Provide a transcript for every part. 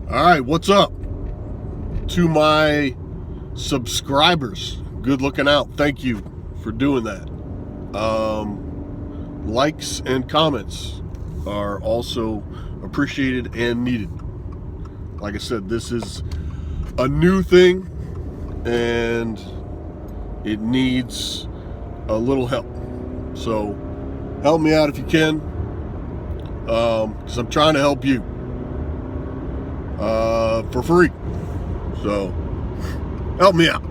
All right, what's up to my subscribers? Good looking out. Thank you for doing that. Likes and comments are also appreciated and needed. Like I said, this is a new thing and it needs a little help. So help me out if you can, because I'm trying to help you for free. So help me out.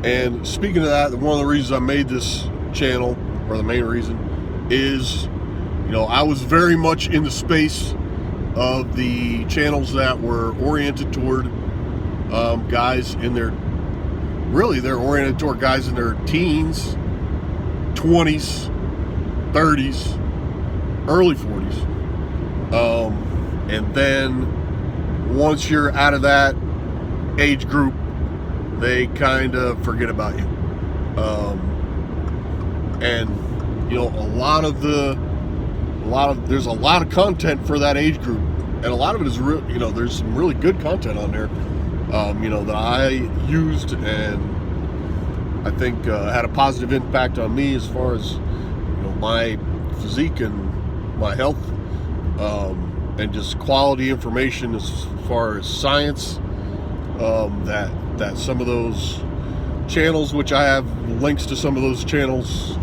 And speaking of that, one of the reasons I made this channel, or the main reason, is, I was very much in the space of the channels that were oriented toward guys in their, they're oriented toward guys in their teens, 20s, 30s, early 40s. And then once you're out of that age group, they kind of forget about you. And there's a lot of content for that age group, and a lot of it is real. There's some really good content on there, that I used and I think had a positive impact on me as far as my physique and my health, and just quality information as far as science. That some of those channels, which I have links to some of those channels,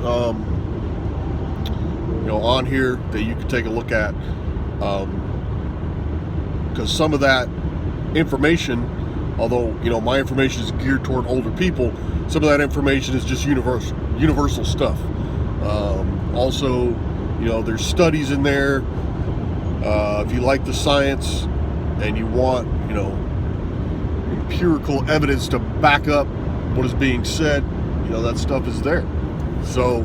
on here that you can take a look at, because some of that information, although my information is geared toward older people, some of that information is just universal stuff. Also, there's studies in there. If you like the science and you want, empirical evidence to back up what is being said, that stuff is there. So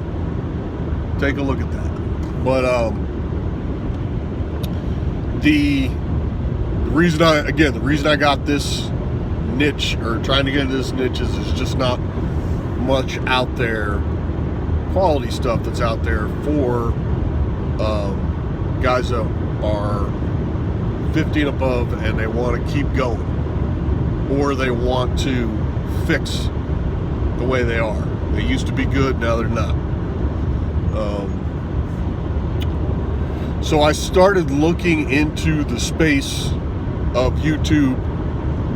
take a look at that. But the reason I got this niche, or trying to get into this niche, is there's just not much out there, quality stuff that's out there for guys that are 50 and above and they want to keep going, or they want to fix the way they are. They used to be good, now they're not. So I started looking into the space of YouTube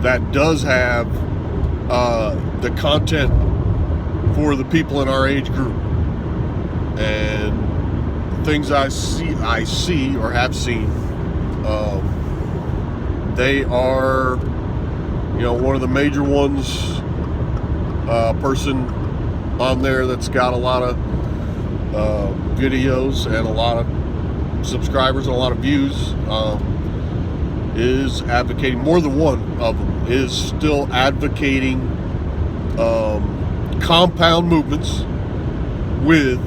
that does have the content for the people in our age group, and things I see or have seen, they are, one of the major ones, person on there that's got a lot of videos and a lot of subscribers and a lot of views, is advocating, more than one of them is still advocating compound movements with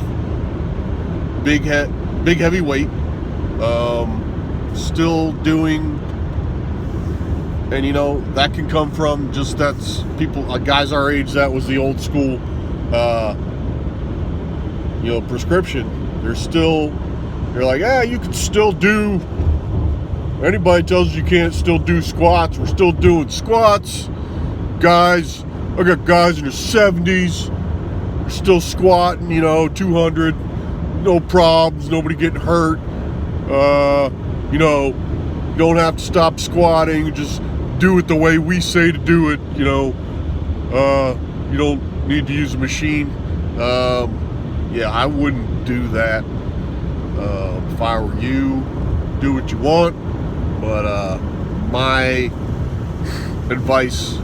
big heavy weight, still doing. And that can come from just, that's people, guys our age, that was the old school prescription. They're like, you can still do, anybody tells you can't still do squats, we're still doing squats. Guys, I got guys in their 70s, they're still squatting, 200, no problems, nobody getting hurt. You don't have to stop squatting, just do it the way we say to do it. You don't need to use a machine. I wouldn't do that. If I were you, do what you want. But my advice,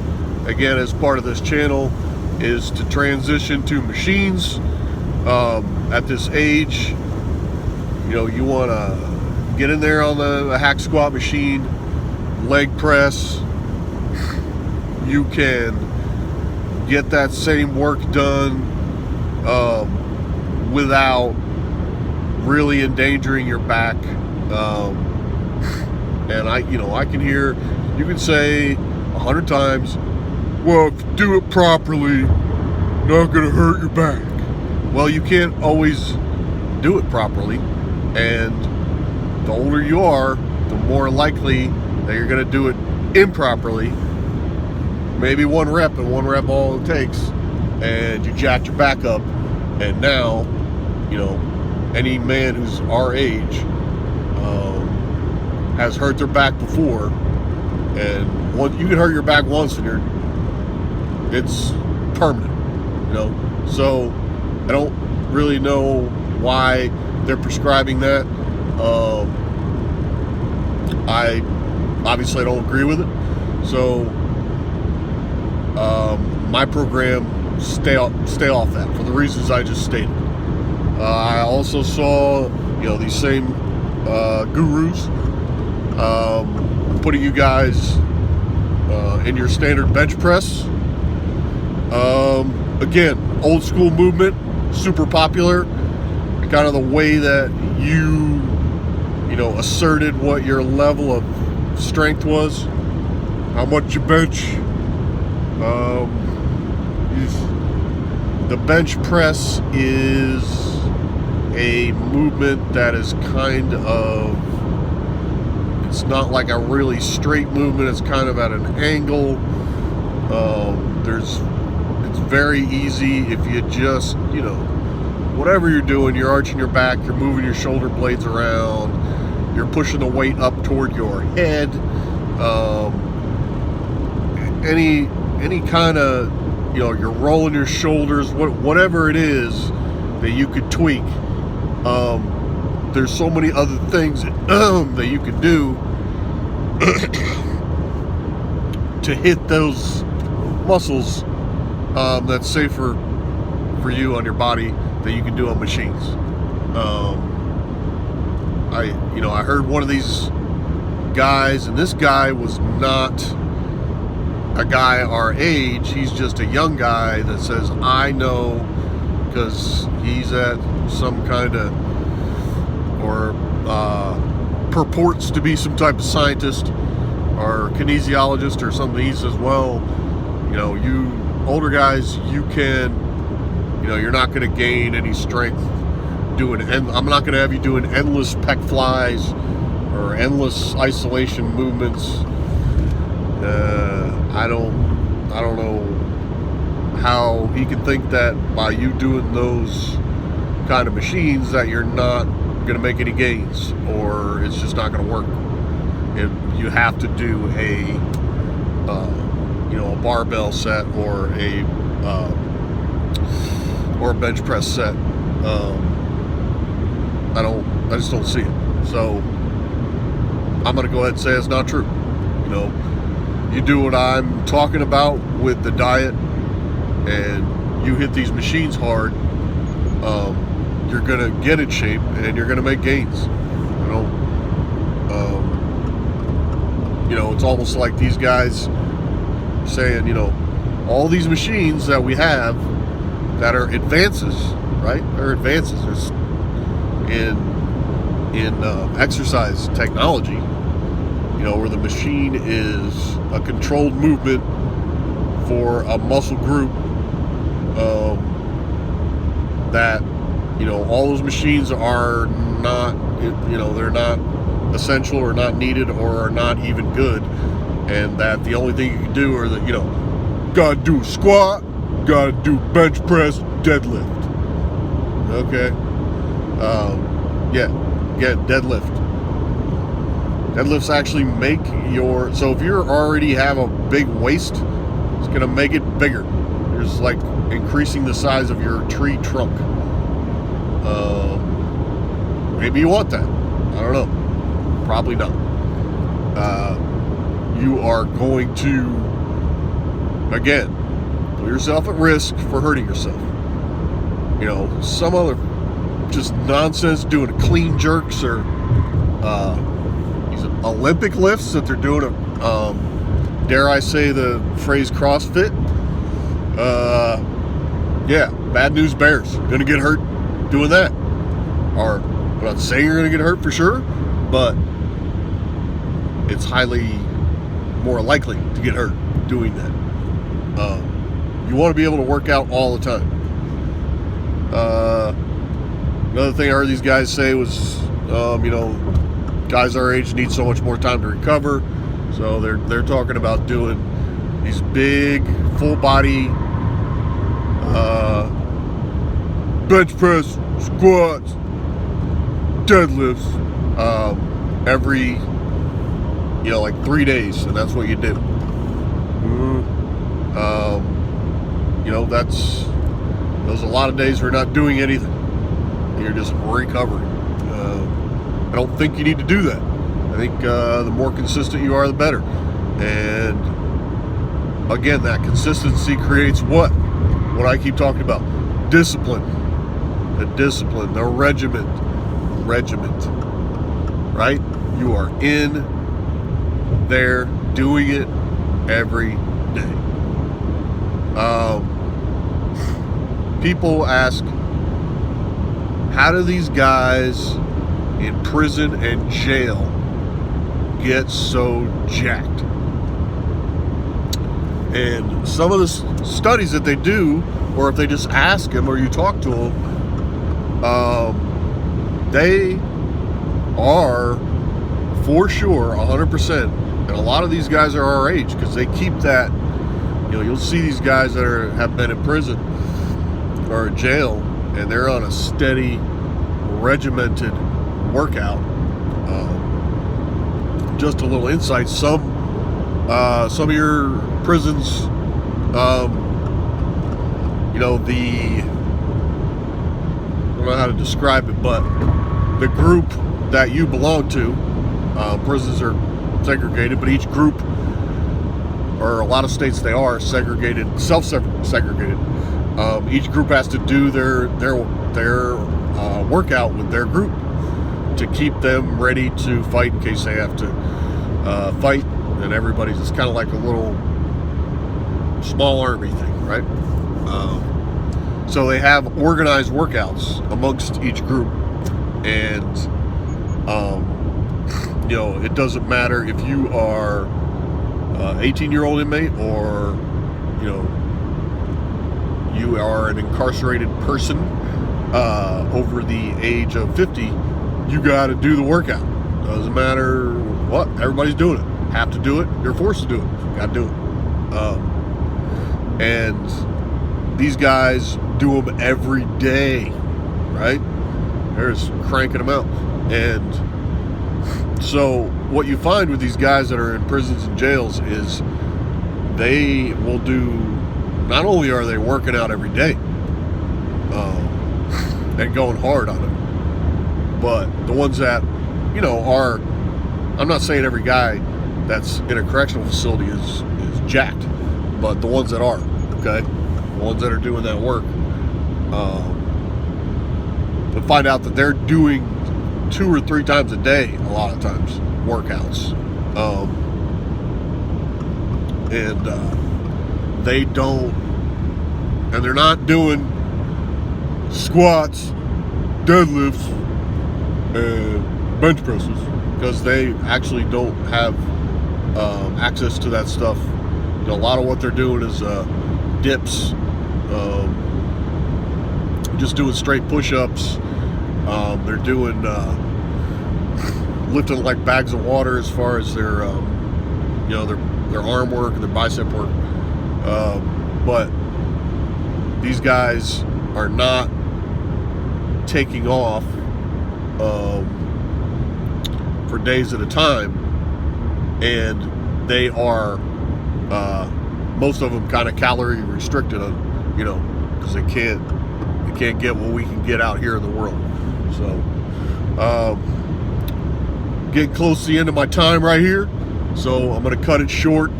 again, as part of this channel, is to transition to machines. At this age, you want to get in there on the hack squat machine, leg press. You can get that same work done without really endangering your back. And I can hear, you can say 100 times, well, if you do it properly, not gonna hurt your back. Well, you can't always do it properly, and the older you are, the more likely that you're going to do it improperly. Maybe one rep and one rep all it takes, and you jacked your back up, and now, you know, any man who's our age has hurt their back before, and you can hurt your back once and it's permanent, you know. So I don't really know why they're prescribing that. I obviously don't agree with it. So my program stay off that for the reasons I just stated. I also saw, you know, these same gurus putting you guys in your standard bench press. Again, old school movement, super popular. Kind of the way that you know, asserted what your level of strength was, how much you bench. The bench press is a movement that is kind of, it's not like a really straight movement, it's kind of at an angle. It's very easy if you just, you know, whatever you're doing, you're arching your back, you're moving your shoulder blades around, you're pushing the weight up toward your head, any kind of, you know, you're rolling your shoulders, whatever it is that you could tweak. There's so many other things that you could do to hit those muscles that's safer for you on your body that you can do on machines. I heard one of these guys, and this guy was not a guy our age. He's just a young guy that says, I know, because he's at some kind of, or purports to be some type of scientist or kinesiologist or something. He says, well, you know, you older guys, you can, you know, you're not going to gain any strength doing, and I'm not going to have you doing endless pec flies or endless isolation movements. I don't know how he can think that by you doing those kind of machines that you're not going to make any gains, or it's just not going to work. You have to do a barbell set or a bench press set. I just don't see it. So I'm going to go ahead and say it's not true. You know, you do what I'm talking about with the diet, and you hit these machines hard, you're going to get in shape and you're going to make gains. It's almost like these guys saying, you know, all these machines that we have that are advances, right? They're advances. There's in exercise technology, you know, where the machine is a controlled movement for a muscle group, that, you know, all those machines are not, you know, they're not essential or not needed or are not even good, and that the only thing you can do are that, you know, gotta do a squat, gotta do bench press, deadlift. Okay. Deadlift. Deadlifts actually make your, so if you already have a big waist, it's gonna make it bigger. There's like increasing the size of your tree trunk. Maybe you want that. I don't know. Probably not. You are going to, again, put yourself at risk for hurting yourself. You know, some other just nonsense doing clean jerks or these Olympic lifts that they're doing, dare I say the phrase CrossFit. Bad news bears. You're gonna get hurt doing that. Or I'm not saying you're gonna get hurt for sure, but it's highly more likely to get hurt doing that. You want to be able to work out all the time. Another thing I heard these guys say was, kind guys our age need so much more time to recover. So they're talking about doing these big full body bench press, squats, deadlifts every, like 3 days, and that's what you do. Those a lot of days we're not doing anything. You're just recovering. I don't think you need to do that. I think the more consistent you are, the better. And again, that consistency creates what I keep talking about: discipline. The discipline, the regiment, right? You are in there doing it every day. People ask, how do these guys in prison and jail get so jacked? And some of the studies that they do, or if they just ask them or you talk to them, they are for sure 100%, and a lot of these guys are our age, because they keep that. You'll see these guys that have been in prison or in jail, and they're on a steady, regimented workout. Just a little insight: some of your prisons, I don't know how to describe it, but the group that you belong to, prisons are segregated, but each group, or a lot of states they are segregated, self-segregated. Each group has to do their workout with their group to keep them ready to fight in case they have to fight. And everybody's, it's kind of like a little small army thing, right? So they have organized workouts amongst each group, and it doesn't matter if you are 18-year-old inmate, or you are an incarcerated person over the age of 50. You got to do the workout. Doesn't matter what, everybody's doing it. Have to do it. You're forced to do it. Got to do it. And these guys do them every day, right? They're just cranking them out. And so what you find with these guys that are in prisons and jails is they will do, not only are they working out every day and going hard on it, but the ones that, are, I'm not saying every guy that's in a correctional facility is jacked, but the ones that are, okay? The ones that are doing that work, to find out that they're doing 2 or 3 times a day, a lot of times, workouts. They don't, and they're not doing squats, deadlifts, and bench presses, because they actually don't have access to that stuff. A lot of what they're doing is dips, just doing straight push-ups. They're doing lifting like bags of water as far as their their arm work and their bicep work. But these guys are not taking off for days at a time, and they are most of them kind of calorie restricted, because they can't get what we can get out here in the world. So getting close to the end of my time right here, so I'm going to cut it short.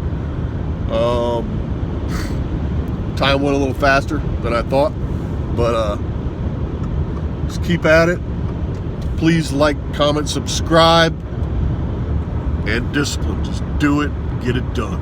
Time went a little faster than I thought, but just keep at it. Please like, comment, subscribe, and discipline. Just do it, get it done.